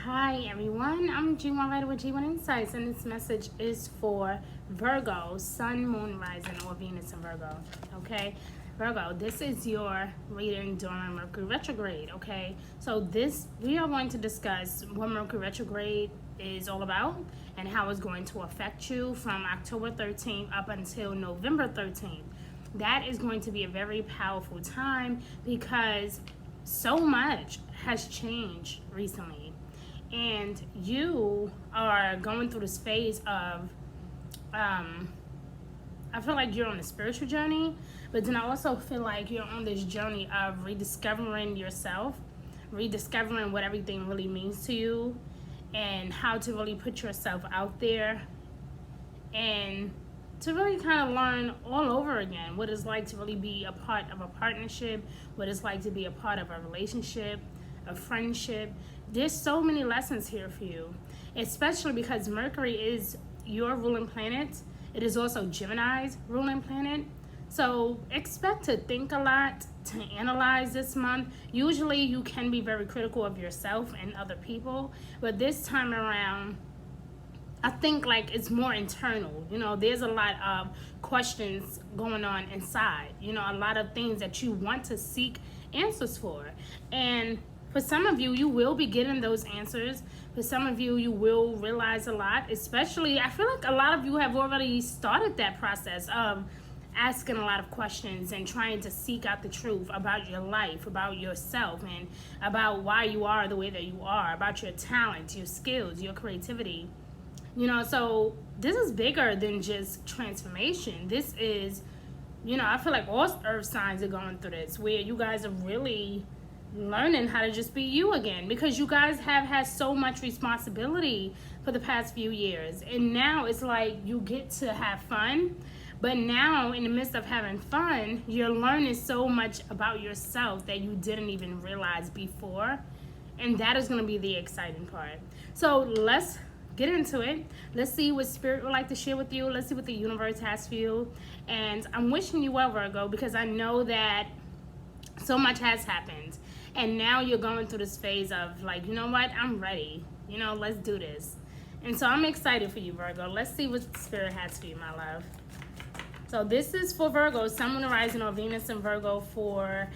Hi everyone, I'm G1 Writer with G1 Insights, and this message is for Virgo, Sun, Moon, Rising, or Venus in Virgo. Okay, Virgo, this is your reading during Mercury retrograde. Okay, so we are going to discuss what Mercury retrograde is all about and how it's going to affect you from October 13th up until November 13th. That is going to be a very powerful time because so much has changed recently, and you are going through this phase of I feel like you're on a spiritual journey, but then I also feel like you're on this journey of rediscovering yourself, rediscovering what everything really means to you, and how to really put yourself out there, and to really kind of learn all over again what it's like to really be a part of a partnership, what it's like to be a part of a relationship, a friendship. There's so many lessons here for you, especially because Mercury is your ruling planet. It is also Gemini's ruling planet. So expect to think a lot, to analyze this month. Usually you can be very critical of yourself and other people, but this time around, I think like it's more internal. There's a lot of questions going on inside. A lot of things that you want to seek answers for. And for some of you, you will be getting those answers. For some of you, you will realize a lot. Especially, I feel like a lot of you have already started that process of asking a lot of questions and trying to seek out the truth about your life, about yourself, and about why you are the way that you are, about your talents, your skills, your creativity. So this is bigger than just transformation. This is, I feel like all earth signs are going through this, where you guys are really learning how to just be you again, because you guys have had so much responsibility for the past few years, and now it's like you get to have fun, but now in the midst of having fun, you're learning so much about yourself that you didn't even realize before, and that is going to be the exciting part. So let's get into it. Let's see what Spirit would like to share with you. Let's see what the universe has for you. And I'm wishing you well, Virgo, because I know that so much has happened. And now you're going through this phase of like, you know what? I'm ready. Let's do this. And so I'm excited for you, Virgo. Let's see what Spirit has for you, my love. So this is for Virgo, Sun, Moon, Rising, or Venus in Virgo for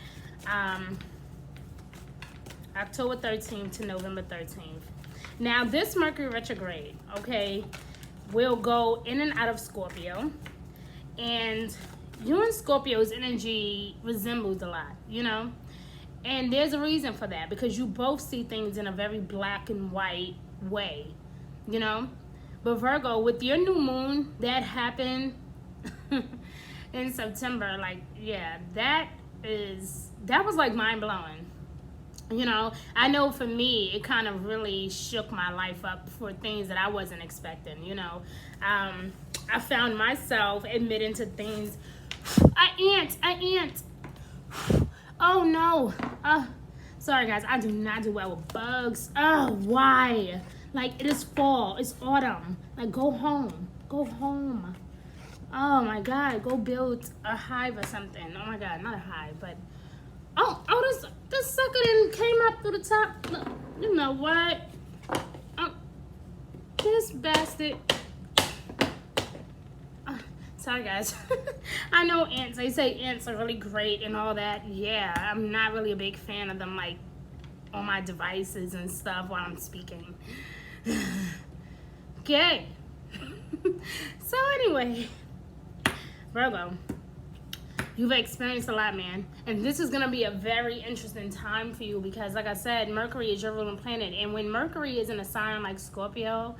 October 13th to November 13th. Now, this Mercury retrograde, okay, will go in and out of Scorpio. And you and Scorpio's energy resembles a lot, And there's a reason for that, because you both see things in a very black and white way, But Virgo, with your new moon that happened in September, that was like mind-blowing. I know for me, it kind of really shook my life up for things that I wasn't expecting, I found myself admitting to things. I ant. Oh no. Sorry guys, I do not do well with bugs. Oh, why? Like, it is fall, it's autumn. Like, go home. Oh my God, go build a hive or something. Oh my God, not a hive, but this sucker then came up through the top. Look, you know what? This bastard. Sorry, guys. I know ants. They say ants are really great and all that. Yeah, I'm not really a big fan of them, like, on my devices and stuff while I'm speaking. Okay. So anyway, Virgo, you've experienced a lot, man. And this is going to be a very interesting time for you because, like I said, Mercury is your ruling planet. And when Mercury is in a sign like Scorpio,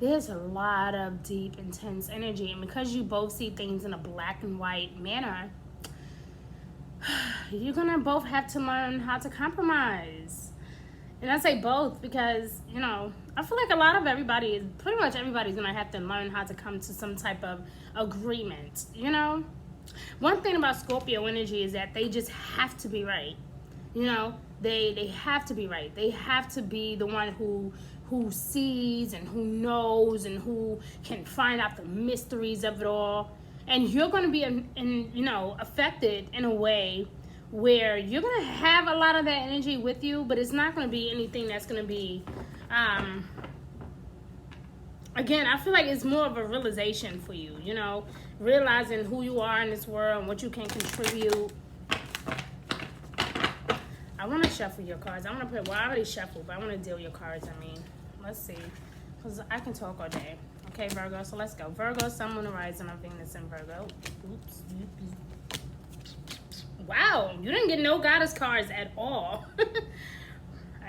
there's a lot of deep, intense energy. And because you both see things in a black and white manner, you're going to both have to learn how to compromise. And I say both because, I feel like pretty much everybody's going to have to learn how to come to some type of agreement, One thing about Scorpio energy is that they just have to be right. They have to be right. They have to be the one who sees and who knows and who can find out the mysteries of it all. And you're going to be affected in a way where you're going to have a lot of that energy with you, but it's not going to be anything that's going to be Um, Again, I feel like it's more of a realization for you, you know, realizing who you are in this world and what you can contribute. I want to shuffle your cards. I want to put, well, I already shuffled, but I want to deal your cards. I mean, let's see, because I can talk all day. Okay, Virgo, so let's go. Virgo, Sun, Moon, Horizon, of Venus in Virgo. Oops. Wow, you didn't get no goddess cards at all.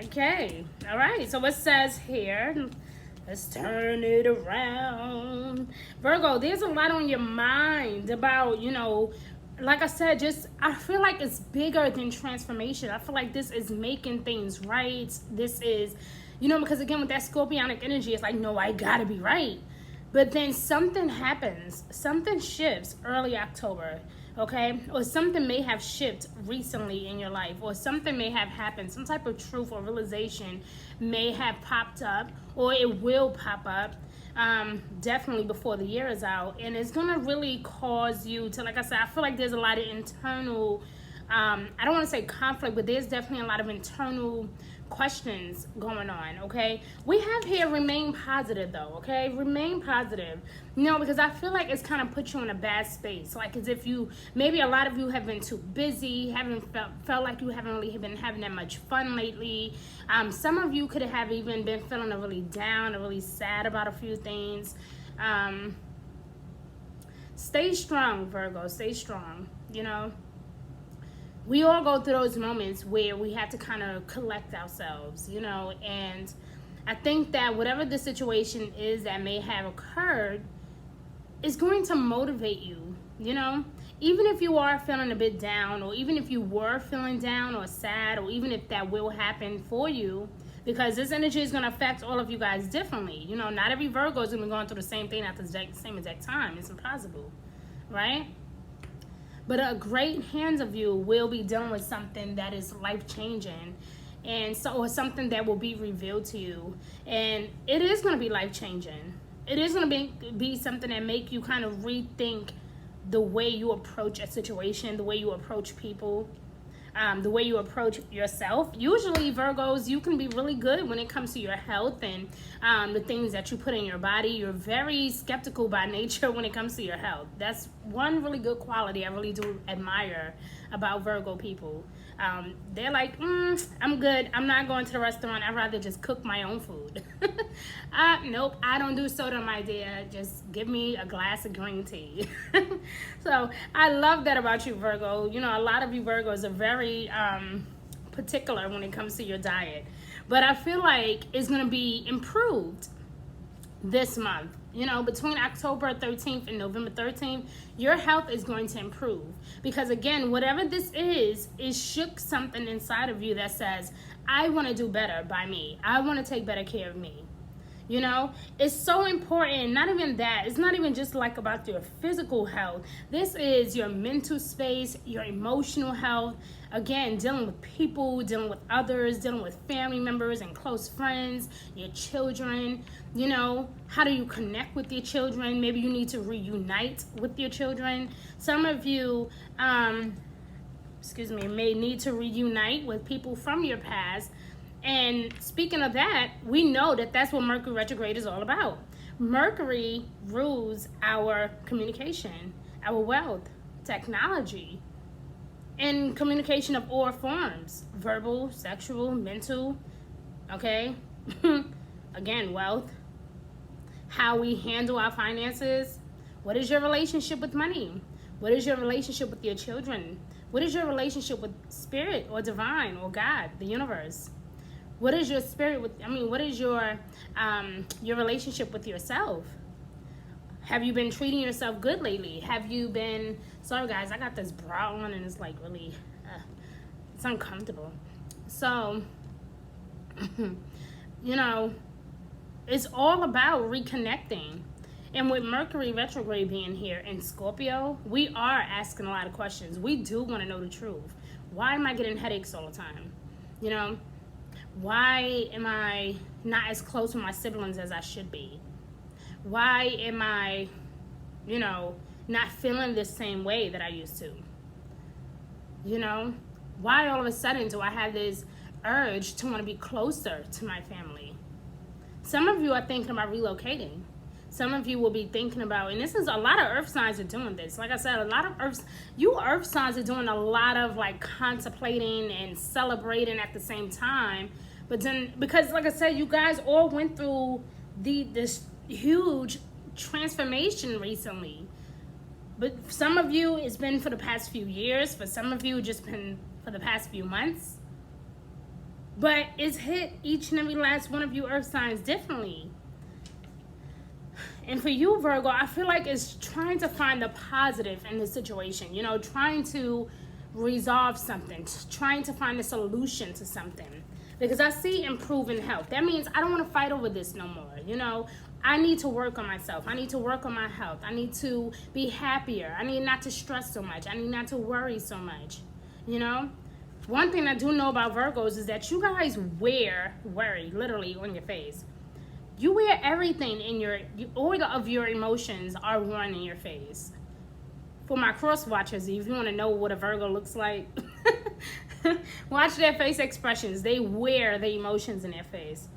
Okay, all right, so it says here, let's turn it around. Virgo, there's a lot on your mind about, you know, like I said, just, I feel like it's bigger than transformation. I feel like this is making things right. This is, you know, because again, with that Scorpionic energy, it's like, no, I gotta be right. But then something happens, something shifts early October, okay? Or something may have shifted recently in your life, or something may have happened. Some type of truth or realization may have popped up, or it will pop up, definitely before the year is out. And it's gonna really cause you to, like I said, I feel like there's a lot of internal, I don't wanna say conflict, but there's definitely a lot of internal questions going on, okay? We have here remain positive though, okay? Remain positive. You know, because I feel like it's kind of put you in a bad space. Like as if you, maybe a lot of you have been too busy, haven't felt like you haven't really been having that much fun lately. Some of you could have even been feeling really down or really sad about a few things. Stay strong, Virgo, stay strong, you know? We all go through those moments where we have to kind of collect ourselves, you know, and I think that whatever the situation is that may have occurred is going to motivate you, you know, even if you are feeling a bit down, or even if you were feeling down or sad, or even if that will happen for you, because this energy is going to affect all of you guys differently. You know, not every Virgo is going to be going through the same thing at the same exact time. It's impossible, right? But a great hands of you will be dealing with something that is life-changing, and so, or something that will be revealed to you, and it is going to be life-changing. It is going to be something that make you kind of rethink the way you approach a situation, the way you approach people, the way you approach yourself. Usually, Virgos, you can be really good when it comes to your health and the things that you put in your body. You're very skeptical by nature when it comes to your health. That's one really good quality I really do admire about Virgo people. They're like, I'm good. I'm not going to the restaurant. I'd rather just cook my own food. Nope, I don't do soda, my dear. Just give me a glass of green tea. So I love that about you, Virgo. You know, a lot of you Virgos are very particular when it comes to your diet. But I feel like it's going to be improved this month. You know, between October 13th and November 13th, your health is going to improve. Because again, whatever this is shook something inside of you that says, I want to do better by me. I want to take better care of me. You know, it's so important. Not even that. It's not even just like about your physical health. This is your mental space, your emotional health. Again, dealing with people, dealing with others, dealing with family members and close friends, your children. You know, how do you connect with your children? Maybe you need to reunite with your children. Some of you, may need to reunite with people from your past. And speaking of that, we know that that's what Mercury retrograde is all about. Mercury rules our communication, our wealth, technology, and communication of all forms: verbal, sexual, mental, okay? Again, wealth, how we handle our finances. What is your relationship with money? What is your relationship with your children? What is your relationship with spirit or divine or God, the universe? What is your spirit with, what is your relationship with yourself? Have you been treating yourself good lately? Have you been, sorry guys, I got this bra on and it's like really, it's uncomfortable. So, you know, it's all about reconnecting. And with Mercury retrograde being here in Scorpio, we are asking a lot of questions. We do want to know the truth. Why am I getting headaches all the time? You know? Why am I not as close with my siblings as I should be? Why am I, you know, not feeling the same way that I used to? You know, why all of a sudden do I have this urge to want to be closer to my family? Some of you are thinking about relocating. Some of you will be thinking about, and this is a lot of earth signs are doing this. Like I said, a lot of earth signs are doing a lot of like contemplating and celebrating at the same time. But then, because like I said, you guys all went through this huge transformation recently. But for some of you, it's been for the past few years. For some of you, it's just been for the past few months. But it's hit each and every last one of you earth signs differently. And for you, Virgo, I feel like it's trying to find the positive in the situation. You know, trying to resolve something. Trying to find a solution to something. Because I see improving health. That means I don't want to fight over this no more. You know, I need to work on myself. I need to work on my health. I need to be happier. I need not to stress so much. I need not to worry so much. You know? One thing I do know about Virgos is that you guys wear worry literally on your face. You wear everything in all of your emotions are worn in your face. For my cross watchers, if you want to know what a Virgo looks like, watch their face expressions. They wear the emotions in their face.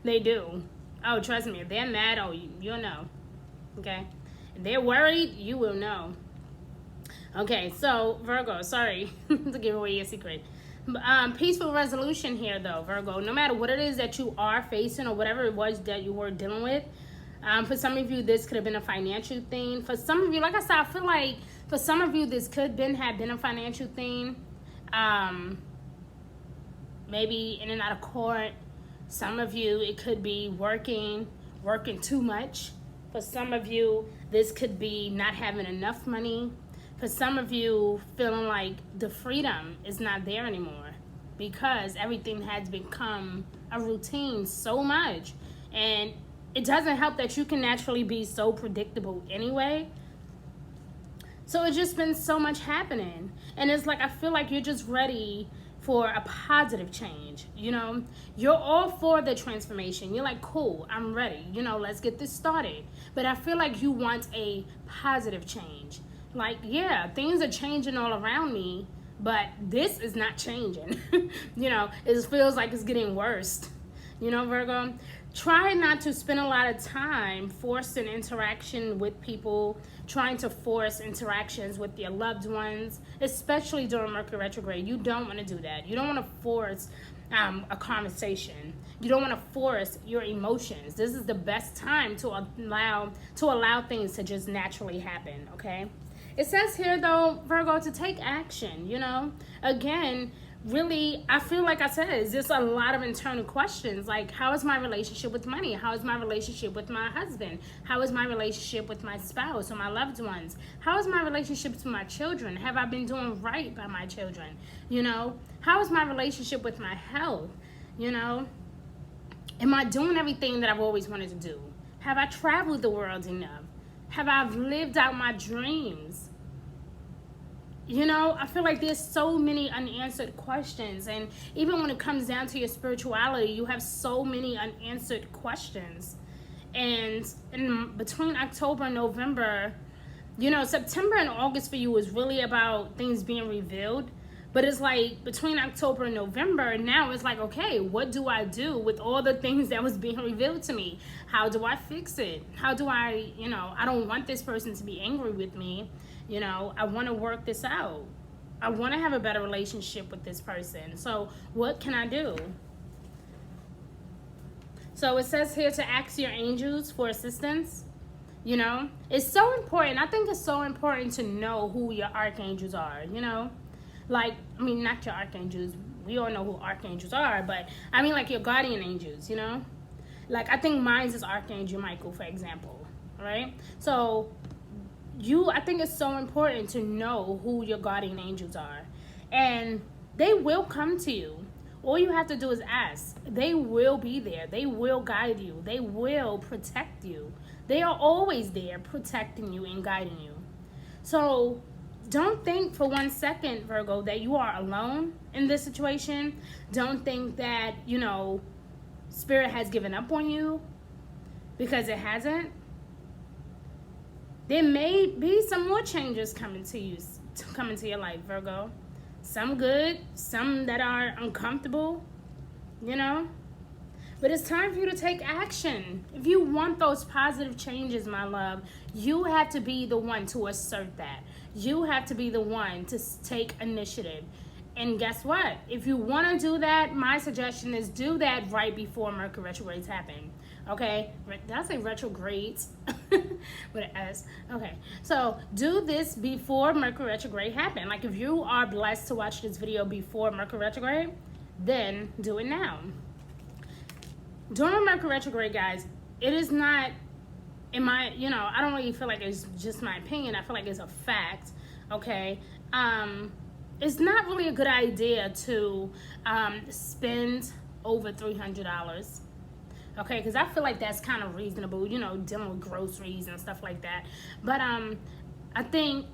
They do. Oh, trust me. If they're mad, oh, you'll know. Okay? If they're worried, you will know. Okay, so Virgo, sorry to give away your secret. Peaceful resolution here, though, Virgo. No matter what it is that you are facing or whatever it was that you were dealing with, for some of you, this could have been a financial thing. For some of you, like I said, I feel like for some of you, this could have been a financial thing. Maybe in and out of court. Some of you, it could be working too much. For some of you, this could be not having enough money. For some of you, feeling like the freedom is not there anymore because everything has become a routine so much. And it doesn't help that you can naturally be so predictable anyway. So it's just been so much happening. And it's like, I feel like you're just ready for a positive change. You know, you're all for the transformation. You're like, cool, I'm ready. You know, let's get this started. But I feel like you want a positive change. Like, yeah, things are changing all around me, but this is not changing. You know, it feels like it's getting worse. You know, Virgo, try not to spend a lot of time forcing interaction with people, trying to force interactions with your loved ones, especially during Mercury retrograde. You don't want to do that. You don't want to force a conversation. You don't want to force your emotions. This is the best time to allow things to just naturally happen, okay? It says here, though, Virgo, to take action, you know? Again, really, I feel like I said, it's just a lot of internal questions. Like, how is my relationship with money? How is my relationship with my husband? How is my relationship with my spouse or my loved ones? How is my relationship with my children? Have I been doing right by my children? You know? How is my relationship with my health? You know? Am I doing everything that I've always wanted to do? Have I traveled the world enough? Have I lived out my dreams? You know, I feel like there's so many unanswered questions. And even when it comes down to your spirituality, you have so many unanswered questions. And between October and November, you know, September and August for you is really about things being revealed. But it's like between October and November, now it's like, okay, what do I do with all the things that was being revealed to me? How do I fix it? How do I, you know, I don't want this person to be angry with me. You know, I want to work this out. I want to have a better relationship with this person. So what can I do? So it says here to ask your angels for assistance. You know, it's so important. I think it's so important to know who your archangels are, you know. Like, I mean, not your archangels. We all know who archangels are. But I mean, like your guardian angels, you know. Like, I think mine is Archangel Michael, for example. Right? So I think it's so important to know who your guardian angels are. And they will come to you. All you have to do is ask. They will be there. They will guide you. They will protect you. They are always there protecting you and guiding you. So don't think for 1 second, Virgo, that you are alone in this situation. Don't think that, you know, Spirit has given up on you, because it hasn't. There may be some more changes coming to your life, Virgo. Some good, some that are uncomfortable, you know. But it's time for you to take action. If you want those positive changes, my love, you have to be the one to assert that. You have to be the one to take initiative. And guess what? If you want to do that, my suggestion is do that right before Mercury retrogrades happen. Okay? Did I say retrogrades? With an S. Okay. So do this before Mercury retrograde happen. Like if you are blessed to watch this video before Mercury retrograde, then do it now. During Mercury retrograde, guys, it is not, I don't really feel like it's just my opinion. I feel like it's a fact. Okay? It's not really a good idea to spend over $300. Okay, because I feel like that's kind of reasonable, dealing with groceries and stuff like that. But I think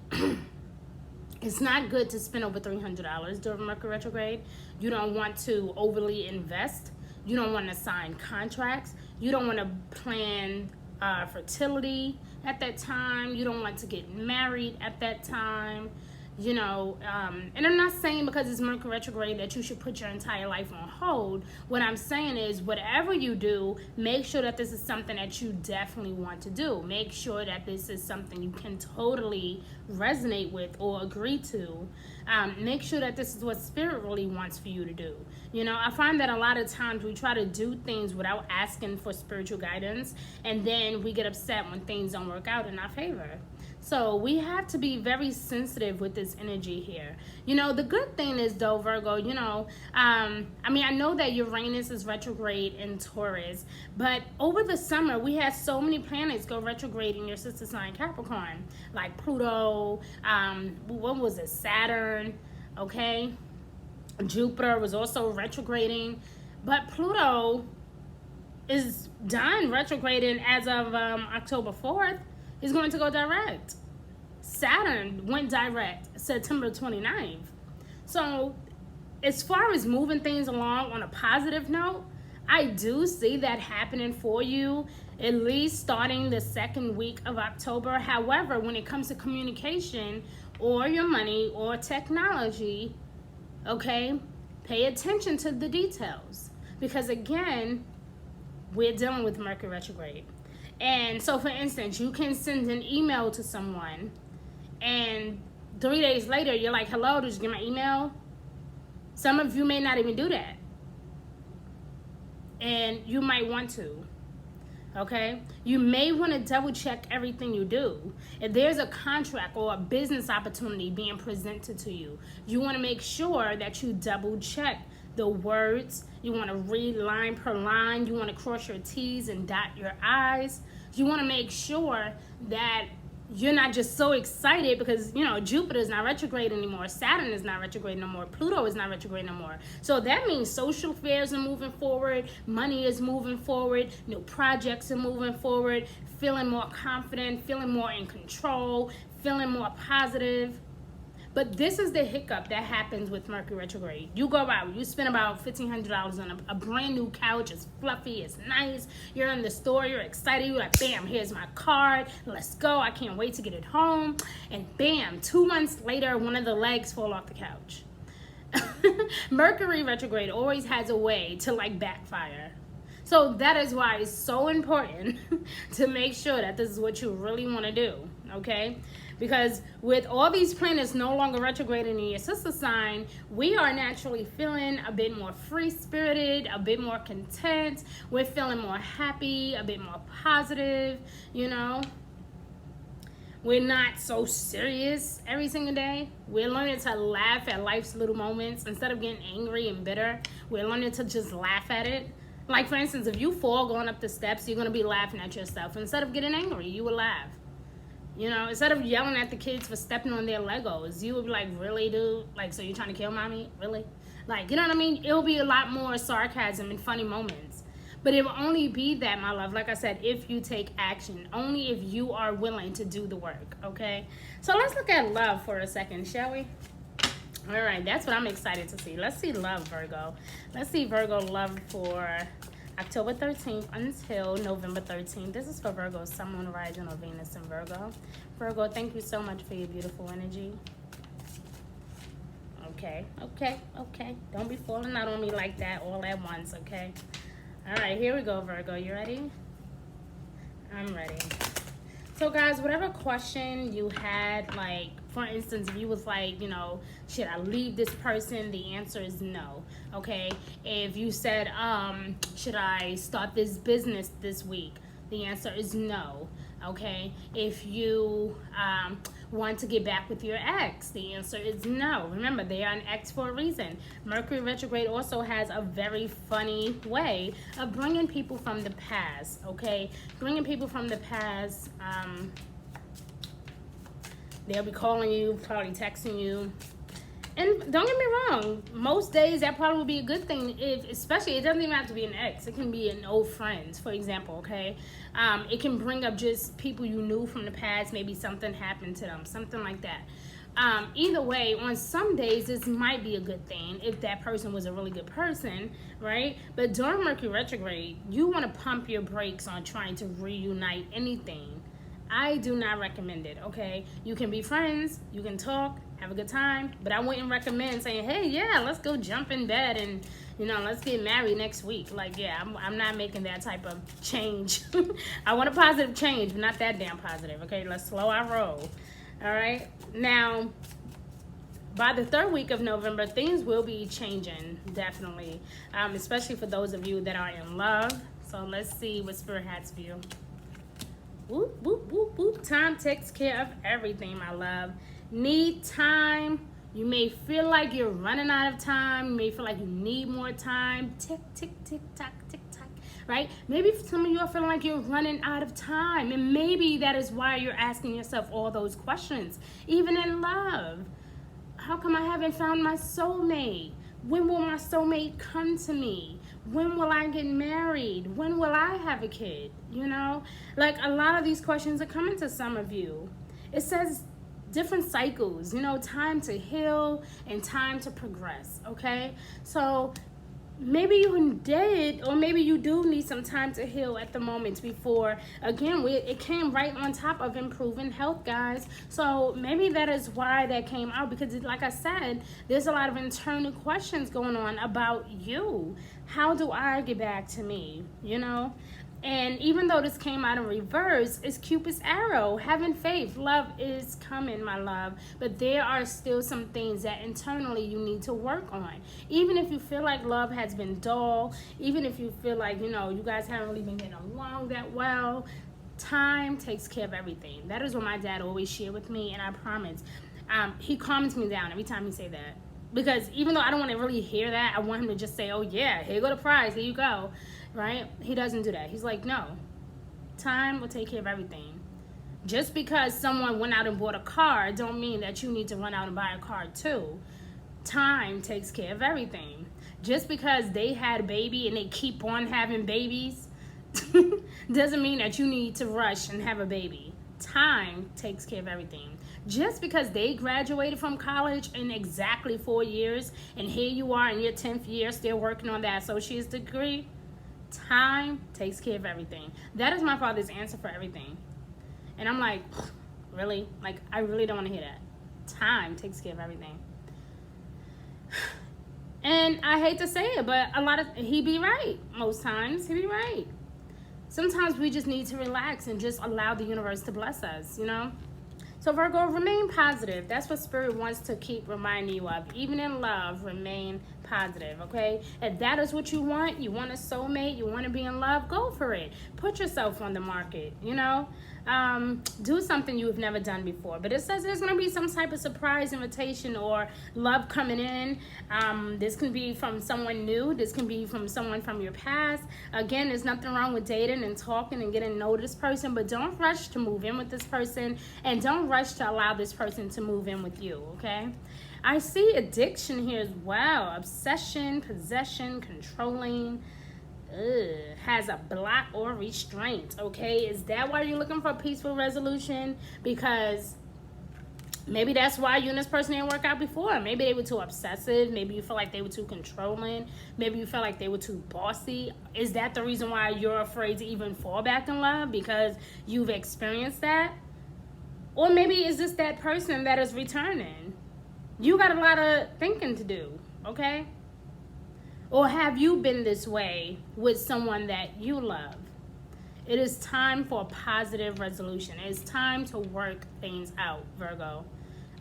it's not good to spend over $300 during Mercury retrograde. You don't want to overly invest. You don't want to sign contracts. You don't want to plan fertility at that time. You don't want to get married at that time. And I'm not saying because it's Mercury retrograde that you should put your entire life on hold. What I'm saying is whatever you do, make sure that this is something that you definitely want to do. Make sure that this is something you can totally resonate with or agree to. Make sure that this is what spirit really wants for you to do. I find that a lot of times we try to do things without asking for spiritual guidance, and then we get upset when things don't work out in our favor. So we have to be very sensitive with this energy here. The good thing is though, Virgo, I know that Uranus is retrograde in Taurus, but over the summer we had so many planets go retrograde in your sister sign Capricorn, like Pluto, what was it, Saturn, okay? Jupiter was also retrograding, but Pluto is done retrograding as of October 4th. Is going to go direct. Saturn went direct September 29th. So as far as moving things along on a positive note, I do see that happening for you, at least starting the second week of October. However, when it comes to communication or your money or technology, okay, pay attention to the details. Because again, we're dealing with Mercury retrograde. And so, for instance, you can send an email to someone, and 3 days later, you're like, hello, did you get my email? Some of you may not even do that. And you might want to, okay? You may want to double check everything you do. If there's a contract or a business opportunity being presented to you, you want to make sure that you double check the words. You want to read line per line. You want to cross your T's and dot your I's. You want to make sure that you're not just so excited because, Jupiter is not retrograde anymore. Saturn is not retrograde no more. Pluto is not retrograde no more. So that means social affairs are moving forward. Money is moving forward. New projects are moving forward. Feeling more confident. Feeling more in control. Feeling more positive. But this is the hiccup that happens with Mercury retrograde. You go out, you spend about $1,500 on a brand new couch. It's fluffy, it's nice. You're in the store, you're excited. You're like, bam, here's my card. Let's go. I can't wait to get it home. And bam, 2 months later, one of the legs fall off the couch. Mercury retrograde always has a way to backfire. So that is why it's so important to make sure that this is what you really want to do, okay? Because with all these planets no longer retrograding in your sister sign, we are naturally feeling a bit more free-spirited, a bit more content. We're feeling more happy, a bit more positive, We're not so serious every single day. We're learning to laugh at life's little moments. Instead of getting angry and bitter, we're learning to just laugh at it. Like, for instance, if you fall going up the steps, you're going to be laughing at yourself. Instead of getting angry, you will laugh. Instead of yelling at the kids for stepping on their Legos, you would be like, really, dude? So you're trying to kill mommy? Really? You know what I mean? It'll be a lot more sarcasm and funny moments. But it will only be that, my love, like I said, if you take action. Only if you are willing to do the work, okay? So let's look at love for a second, shall we? All right, that's what I'm excited to see. Let's see love, Virgo. Let's see Virgo love for October 13th until November 13th. This is for Virgo, Sun, Moon, Rising, or Venus in Virgo. Virgo, thank you so much for your beautiful energy. Okay. Don't be falling out on me like that all at once, okay? All right, here we go, Virgo. You ready? I'm ready. So guys, whatever question you had, like for instance, if you was like, should I leave this person? The answer is no. Okay. If you said, should I start this business this week? The answer is no. Okay. If you want to get back with your ex, the answer is no. Remember, they are an ex for a reason. Mercury retrograde also has a very funny way of bringing people from the past. Okay, bringing people from the past. They'll be calling you, probably texting you. And don't get me wrong, most days that probably would be a good thing, especially, it doesn't even have to be an ex. It can be an old friend, for example, okay? It can bring up just people you knew from the past, maybe something happened to them, something like that. Either way, on some days, this might be a good thing if that person was a really good person, right? But during Mercury retrograde, you want to pump your brakes on trying to reunite anything. I do not recommend it, okay? You can be friends, you can talk, have a good time, but I wouldn't recommend saying, hey, yeah, let's go jump in bed and, let's get married next week. Like, yeah, I'm not making that type of change. I want a positive change, but not that damn positive, okay? Let's slow our roll, all right? Now, by the third week of November, things will be changing, definitely, especially for those of you that are in love. So let's see what Spirit has for you. Whoop, whoop, whoop, whoop. Time takes care of everything, my love. Need time. You may feel like you're running out of time. You may feel like you need more time. Tick, tick, tick, tock, tick, tock. Right? Maybe some of you are feeling like you're running out of time. And maybe that is why you're asking yourself all those questions. Even in love. How come I haven't found my soulmate? When will my soulmate come to me? When will I get married? When will I have a kid? Like a lot of these questions are coming to some of you. It says different cycles, time to heal and time to progress, okay? So maybe you did, or maybe you do need some time to heal at the moment before, again, it came right on top of improving health, guys. So maybe that is why that came out, because like I said, there's a lot of internal questions going on about you. How do I get back to me, And even though this came out in reverse, it's Cupid's arrow. Having faith. Love is coming, my love. But there are still some things that internally you need to work on. Even if you feel like love has been dull, even if you feel like, you guys haven't really been getting along that well, time takes care of everything. That is what my dad always shared with me, and I promise. He calms me down every time he say that. Because even though I don't want to really hear that, I want him to just say, oh yeah, here go the prize, here you go. Right? He doesn't do that. He's like, no, time will take care of everything. Just because someone went out and bought a car don't mean that you need to run out and buy a car too. Time takes care of everything. Just because they had a baby and they keep on having babies doesn't mean that you need to rush and have a baby. Time takes care of everything. Just because they graduated from college in exactly 4 years and here you are in your 10th year still working on that associate's degree, time takes care of everything. That is my father's answer for everything. And I'm like, really? Like, I really don't want to hear that. Time takes care of everything. And I hate to say it, but he be right. Most times, he be right. Sometimes we just need to relax and just allow the universe to bless us, So Virgo, remain positive. That's what Spirit wants to keep reminding you of. Even in love, remain positive, okay? If that is what you want a soulmate, you want to be in love, go for it. Put yourself on the market, do something you've never done before. But it says there's going to be some type of surprise invitation or love coming in. This can be from someone new. This can be from someone from your past. Again, there's nothing wrong with dating and talking and getting to know this person, but don't rush to move in with this person, and don't rush to allow this person to move in with you, okay? I see addiction here as well. Obsession, possession, controlling. Has a block or restraint, okay? Is that why you're looking for a peaceful resolution? Because maybe that's why you and this person didn't work out before. Maybe they were too obsessive. Maybe you feel like they were too controlling. Maybe you feel like they were too bossy. Is that the reason why you're afraid to even fall back in love? Because you've experienced that? Or maybe is this that person that is returning? You got a lot of thinking to do, okay? Or have you been this way with someone that you love? It is time for a positive resolution. It is time to work things out, Virgo.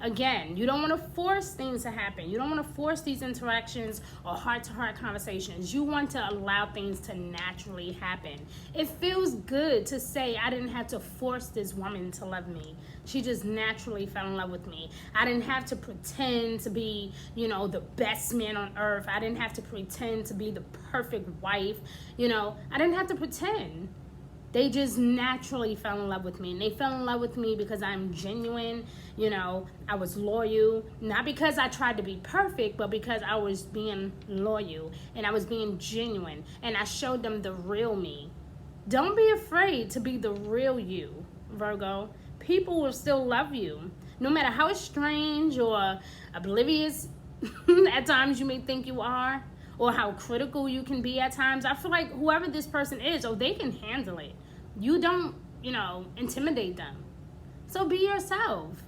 Again, you don't want to force things to happen. You don't want to force these interactions or heart-to-heart conversations. You want to allow things to naturally happen. It feels good to say, I didn't have to force this woman to love me. She just naturally fell in love with me. I didn't have to pretend to be, the best man on earth. I didn't have to pretend to be the perfect wife. I didn't have to pretend. They just naturally fell in love with me. And they fell in love with me because I'm genuine. I was loyal. Not because I tried to be perfect, but because I was being loyal. And I was being genuine. And I showed them the real me. Don't be afraid to be the real you, Virgo. People will still love you. No matter how strange or oblivious at times you may think you are, or how critical you can be at times. I feel like whoever this person is, they can handle it. You don't, intimidate them. So be yourself.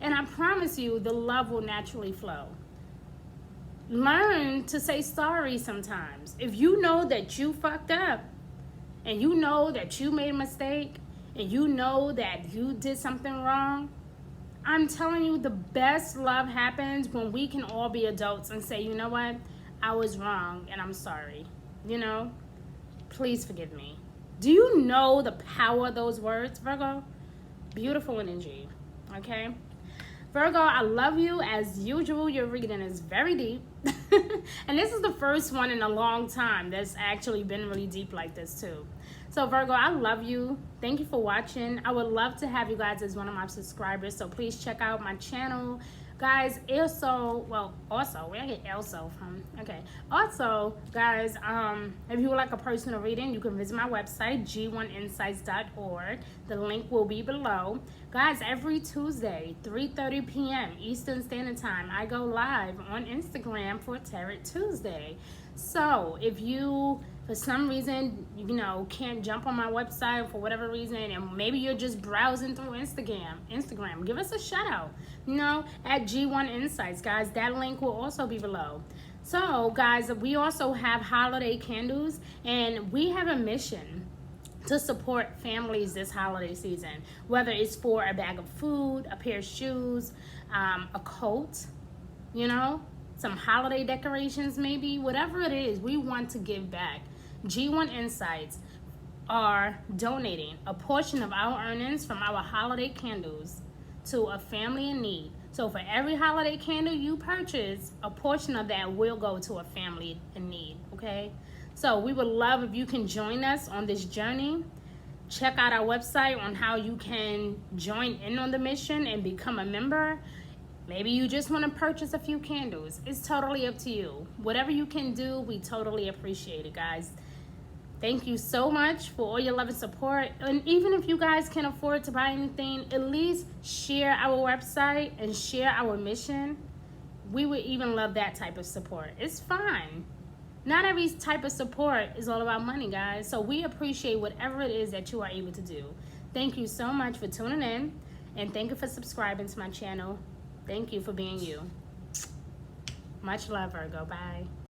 And I promise you, the love will naturally flow. Learn to say sorry sometimes. If you know that you fucked up, and you know that you made a mistake, and you know that you did something wrong, I'm telling you, the best love happens when we can all be adults and say, you know what? I was wrong and I'm sorry. Please forgive me. Do you know the power of those words, Virgo? Beautiful energy, okay? Virgo, I love you. As usual, your reading is very deep. And this is the first one in a long time that's actually been really deep like this too. So Virgo, I love you. Thank you for watching. I would love to have you guys as one of my subscribers. So please check out my channel. Guys, also, where I get also from? Okay. Also, guys, if you would like a personal reading, you can visit my website, g1insights.org. The link will be below. Guys, every Tuesday, 3:30 p.m. Eastern Standard Time, I go live on Instagram for Tarot Tuesday. So if you, for some reason, can't jump on my website for whatever reason, and maybe you're just browsing through Instagram, give us a shout out, at G1 Insights, guys. That link will also be below. So, guys, we also have holiday candles, and we have a mission to support families this holiday season, whether it's for a bag of food, a pair of shoes, a coat, some holiday decorations, maybe whatever it is. We want to give back. G1 Insights are donating a portion of our earnings from our holiday candles to a family in need. So for every holiday candle you purchase, a portion of that will go to a family in need, okay? So we would love if you can join us on this journey. Check out our website on how you can join in on the mission and become a member. Maybe you just want to purchase a few candles. It's totally up to you. Whatever you can do, we totally appreciate it, guys. Thank you so much for all your love and support. And even if you guys can't afford to buy anything, at least share our website and share our mission. We would even love that type of support. It's fine. Not every type of support is all about money, guys. So we appreciate whatever it is that you are able to do. Thank you so much for tuning in. And thank you for subscribing to my channel. Thank you for being you. Much love, Virgo. Bye.